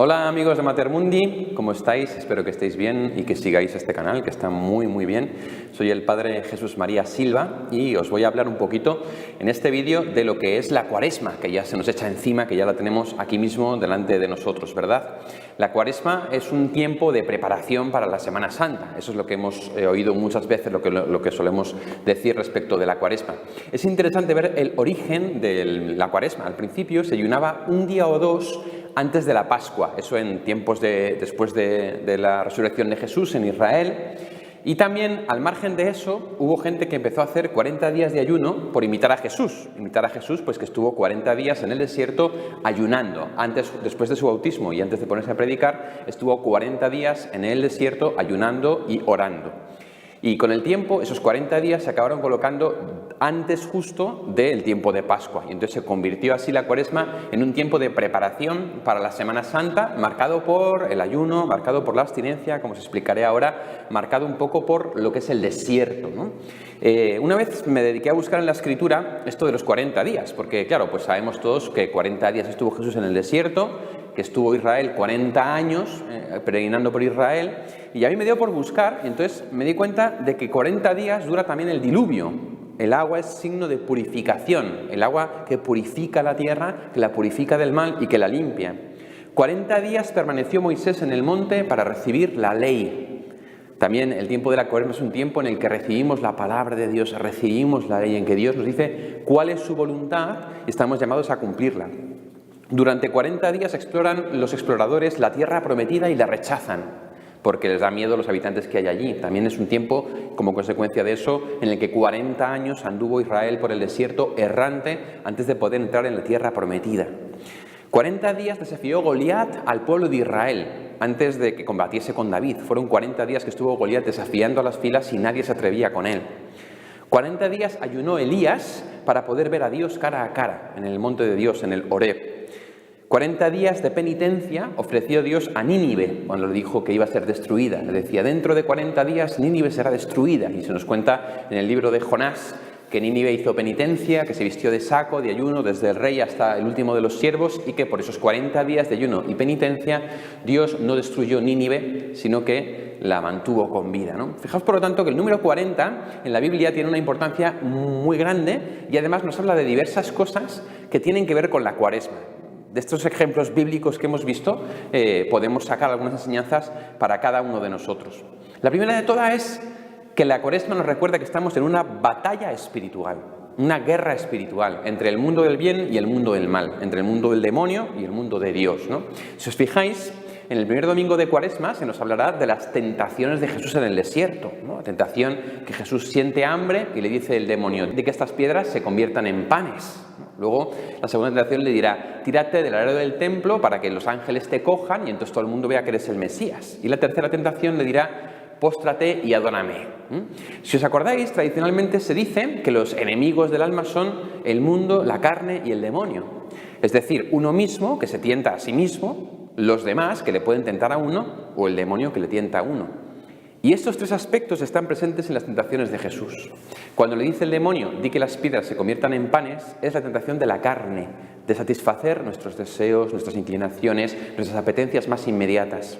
Hola amigos de Mater Mundi, ¿cómo estáis? Espero que estéis bien y que sigáis este canal, que está muy bien. Soy el Padre Jesús María Silva y os voy a hablar un poquito en este vídeo de lo que es la Cuaresma, que ya se nos echa encima, que ya la tenemos aquí mismo delante de nosotros, ¿verdad? La Cuaresma es un tiempo de preparación para la Semana Santa. Eso es lo que hemos oído muchas veces, lo que solemos decir respecto de la Cuaresma. Es interesante ver el origen de la Cuaresma. Al principio se ayunaba un día o dos antes de la Pascua, eso en tiempos después de la resurrección de Jesús en Israel. Y también, al margen de eso, hubo gente que empezó a hacer 40 días de ayuno por imitar a Jesús. Imitar a Jesús, pues que estuvo 40 días en el desierto ayunando. Después de su bautismo y antes de ponerse a predicar, estuvo 40 días en el desierto ayunando y orando. Y con el tiempo, esos 40 días se acabaron colocando antes justo del tiempo de Pascua. Y entonces se convirtió así la Cuaresma en un tiempo de preparación para la Semana Santa, marcado por el ayuno, marcado por la abstinencia, como os explicaré ahora, marcado un poco por lo que es el desierto, ¿no? Una vez me dediqué a buscar en la Escritura esto de los 40 días, porque claro, pues sabemos todos que 40 días estuvo Jesús en el desierto, que estuvo Israel 40 años peregrinando por Israel, y a mí me dio por buscar, y entonces me di cuenta de que 40 días dura también el diluvio. El agua es signo de purificación, el agua que purifica la tierra, que la purifica del mal y que la limpia. 40 días permaneció Moisés en el monte para recibir la ley. También el tiempo de la Cuaresma es un tiempo en el que recibimos la palabra de Dios, recibimos la ley, en que Dios nos dice cuál es su voluntad y estamos llamados a cumplirla. Durante 40 días exploran los exploradores la tierra prometida y la rechazan, porque les da miedo los habitantes que hay allí. También es un tiempo, como consecuencia de eso, en el que 40 años anduvo Israel por el desierto errante antes de poder entrar en la tierra prometida. 40 días desafió Goliat al pueblo de Israel antes de que combatiese con David. Fueron 40 días que estuvo Goliat desafiando a las filas y nadie se atrevía con él. 40 días ayunó Elías para poder ver a Dios cara a cara en el monte de Dios, en el Horeb. 40 días de penitencia ofreció Dios a Nínive cuando le dijo que iba a ser destruida. Le decía, dentro de 40 días Nínive será destruida. Y se nos cuenta en el libro de Jonás que Nínive hizo penitencia, que se vistió de saco, de ayuno, desde el rey hasta el último de los siervos, y que por esos 40 días de ayuno y penitencia Dios no destruyó Nínive, sino que la mantuvo con vida, ¿no? Fijaos, por lo tanto, que el número 40 en la Biblia tiene una importancia muy grande y además nos habla de diversas cosas que tienen que ver con la Cuaresma. De estos ejemplos bíblicos que hemos visto, podemos sacar algunas enseñanzas para cada uno de nosotros. La primera de todas es que la Cuaresma nos recuerda que estamos en una batalla espiritual, una guerra espiritual entre el mundo del bien y el mundo del mal, entre el mundo del demonio y el mundo de Dios, ¿no? Si os fijáis, en el primer domingo de Cuaresma se nos hablará de las tentaciones de Jesús en el desierto, ¿no? La tentación que Jesús siente hambre y le dice el demonio de que estas piedras se conviertan en panes. Luego, la segunda tentación le dirá, tírate del alero del templo para que los ángeles te cojan y entonces todo el mundo vea que eres el Mesías. Y la tercera tentación le dirá, póstrate y adórame. Si os acordáis, tradicionalmente se dice que los enemigos del alma son el mundo, la carne y el demonio. Es decir, uno mismo que se tienta a sí mismo, los demás que le pueden tentar a uno o el demonio que le tienta a uno. Y estos tres aspectos están presentes en las tentaciones de Jesús. Cuando le dice el demonio, di que las piedras se conviertan en panes, es la tentación de la carne, de satisfacer nuestros deseos, nuestras inclinaciones, nuestras apetencias más inmediatas.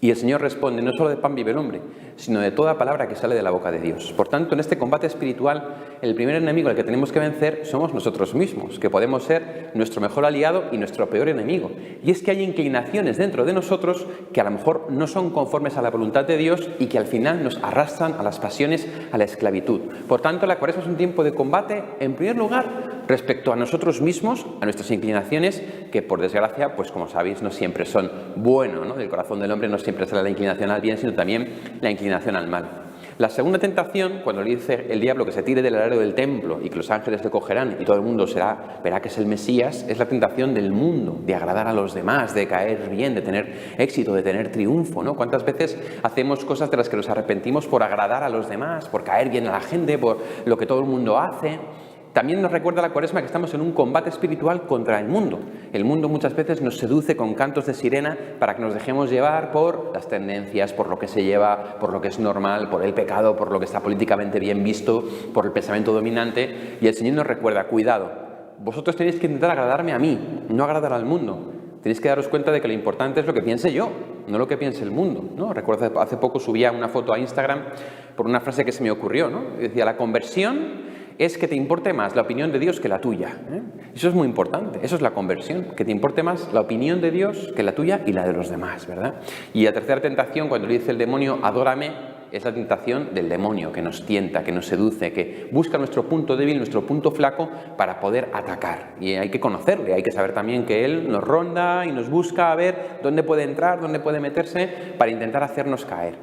Y el Señor responde, no solo de pan vive el hombre, sino de toda palabra que sale de la boca de Dios. Por tanto, en este combate espiritual, el primer enemigo al que tenemos que vencer somos nosotros mismos, que podemos ser nuestro mejor aliado y nuestro peor enemigo. Y es que hay inclinaciones dentro de nosotros que a lo mejor no son conformes a la voluntad de Dios y que al final nos arrastran a las pasiones, a la esclavitud. Por tanto, la Cuaresma es un tiempo de combate, en primer lugar, respecto a nosotros mismos, a nuestras inclinaciones, que por desgracia, pues como sabéis, no siempre son buenos, ¿no? Del corazón del hombre no siempre será la inclinación al bien, sino también la inclinación al mal. La segunda tentación, cuando le dice el diablo que se tire del alero del templo y que los ángeles le cogerán y todo el mundo verá que es el Mesías, es la tentación del mundo, de agradar a los demás, de caer bien, de tener éxito, de tener triunfo, ¿no? ¿Cuántas veces hacemos cosas de las que nos arrepentimos por agradar a los demás, por caer bien a la gente, por lo que todo el mundo hace? También nos recuerda la Cuaresma que estamos en un combate espiritual contra el mundo. El mundo muchas veces nos seduce con cantos de sirena para que nos dejemos llevar por las tendencias, por lo que se lleva, por lo que es normal, por el pecado, por lo que está políticamente bien visto, por el pensamiento dominante. Y el Señor nos recuerda, cuidado, vosotros tenéis que intentar agradarme a mí, no agradar al mundo. Tenéis que daros cuenta de que lo importante es lo que piense yo, no lo que piense el mundo, ¿no? Recuerdo hace poco subía una foto a Instagram por una frase que se me ocurrió, ¿no? Decía, la conversión es que te importe más la opinión de Dios que la tuya, ¿eh? Eso es muy importante, eso es la conversión, que te importe más la opinión de Dios que la tuya y la de los demás, ¿verdad? Y la tercera tentación, cuando le dice el demonio, adórame, es la tentación del demonio que nos tienta, que nos seduce, que busca nuestro punto débil, nuestro punto flaco para poder atacar. Y hay que conocerle, hay que saber también que él nos ronda y nos busca a ver dónde puede entrar, dónde puede meterse para intentar hacernos caer.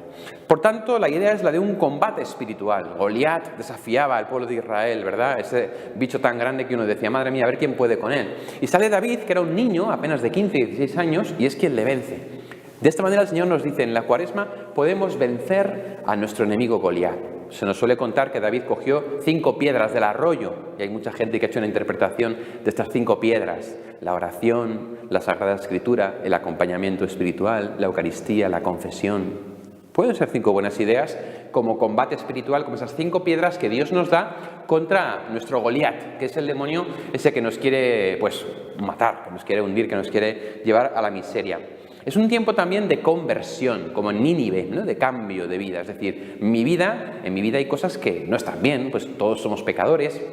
Por tanto, la idea es la de un combate espiritual. Goliat desafiaba al pueblo de Israel, ¿verdad? Ese bicho tan grande que uno decía, madre mía, a ver quién puede con él. Y sale David, que era un niño apenas de 15, 16 años, y es quien le vence. De esta manera el Señor nos dice, en la Cuaresma podemos vencer a nuestro enemigo Goliat. Se nos suele contar que David cogió 5 piedras del arroyo, y hay mucha gente que ha hecho una interpretación de estas 5 piedras: la oración, la Sagrada Escritura, el acompañamiento espiritual, la Eucaristía, la confesión. Pueden ser 5 buenas ideas como combate espiritual, como esas 5 piedras que Dios nos da contra nuestro Goliat, que es el demonio ese que nos quiere matar, que nos quiere hundir, que nos quiere llevar a la miseria. Es un tiempo también de conversión, como en Nínive, ¿no? De cambio de vida. Es decir, en mi vida hay cosas que no están bien, pues todos somos pecadores,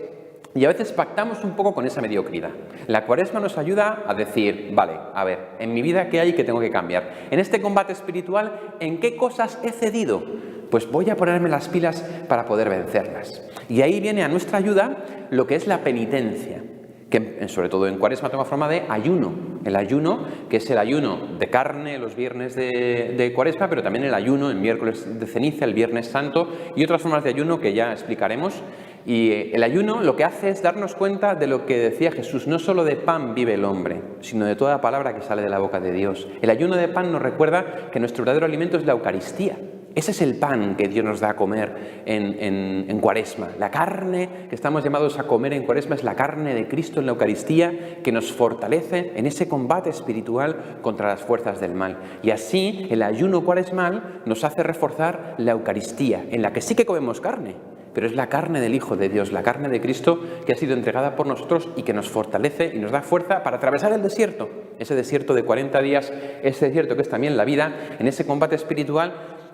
y a veces pactamos un poco con esa mediocridad. La Cuaresma nos ayuda a decir, vale, a ver, en mi vida ¿qué hay que tengo que cambiar? En este combate espiritual, ¿en qué cosas he cedido? Pues voy a ponerme las pilas para poder vencerlas. Y ahí viene a nuestra ayuda lo que es la penitencia, que sobre todo en Cuaresma toma forma de ayuno. El ayuno, que es el ayuno de carne los viernes de Cuaresma, pero también el ayuno en miércoles de ceniza, el viernes santo, y otras formas de ayuno que ya explicaremos. Y el ayuno lo que hace es darnos cuenta de lo que decía Jesús: no solo de pan vive el hombre, sino de toda palabra que sale de la boca de Dios. El ayuno de pan nos recuerda que nuestro verdadero alimento es la Eucaristía. Ese es el pan que Dios nos da a comer en Cuaresma. La carne que estamos llamados a comer en Cuaresma es la carne de Cristo en la Eucaristía, que nos fortalece en ese combate espiritual contra las fuerzas del mal. Y así el ayuno cuaresmal nos hace reforzar la Eucaristía, en la que sí que comemos carne, pero es la carne del Hijo de Dios, la carne de Cristo que ha sido entregada por nosotros y que nos fortalece y nos da fuerza para atravesar el desierto, ese desierto de 40 días, ese desierto que es también la vida, en ese combate espiritual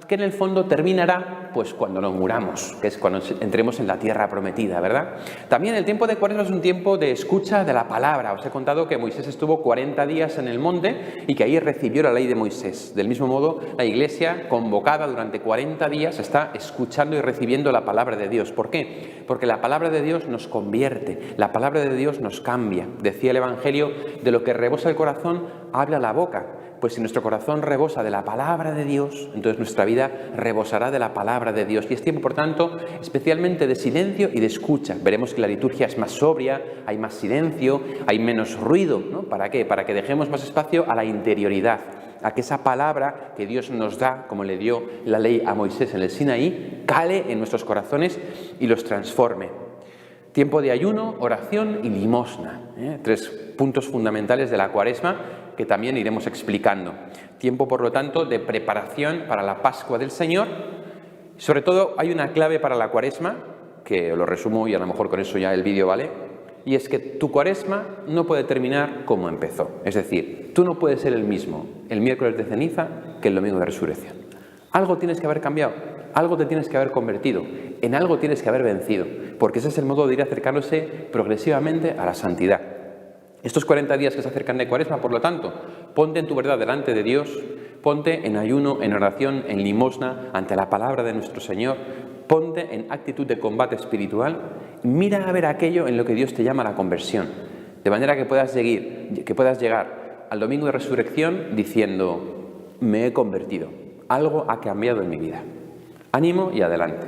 que en el fondo terminará pues cuando nos muramos, que es cuando entremos en la tierra prometida, ¿verdad? También el tiempo de Cuaresma es un tiempo de escucha de la palabra. Os he contado que Moisés estuvo 40 días en el monte y que ahí recibió la ley de Moisés. Del mismo modo, la Iglesia, convocada durante 40 días, está escuchando y recibiendo la palabra de Dios. ¿Por qué? Porque la palabra de Dios nos convierte, la palabra de Dios nos cambia. Decía el Evangelio, de lo que rebosa el corazón, habla la boca. Pues si nuestro corazón rebosa de la palabra de Dios, entonces nuestra vida rebosará de la palabra de Dios. Y es tiempo, por tanto, especialmente de silencio y de escucha. Veremos que la liturgia es más sobria, hay más silencio, hay menos ruido, ¿no? ¿Para qué? Para que dejemos más espacio a la interioridad, a que esa palabra que Dios nos da, como le dio la ley a Moisés en el Sinaí, cale en nuestros corazones y los transforme. Tiempo de ayuno, oración y limosna, 3 puntos fundamentales de la Cuaresma que también iremos explicando. Tiempo, por lo tanto, de preparación para la Pascua del Señor. Sobre todo, hay una clave para la Cuaresma, que lo resumo y a lo mejor con eso ya el vídeo vale, y es que tu Cuaresma no puede terminar como empezó. Es decir, tú no puedes ser el mismo el miércoles de ceniza que el domingo de resurrección. Algo tienes que haber cambiado, algo te tienes que haber convertido, en algo tienes que haber vencido, porque ese es el modo de ir acercándose progresivamente a la santidad. Estos 40 días que se acercan de Cuaresma, por lo tanto, ponte en tu verdad delante de Dios, ponte en ayuno, en oración, en limosna, ante la palabra de nuestro Señor, ponte en actitud de combate espiritual, mira a ver aquello en lo que Dios te llama la conversión, de manera que puedas llegar al domingo de resurrección diciendo: me he convertido, algo ha cambiado en mi vida. Ánimo y adelante.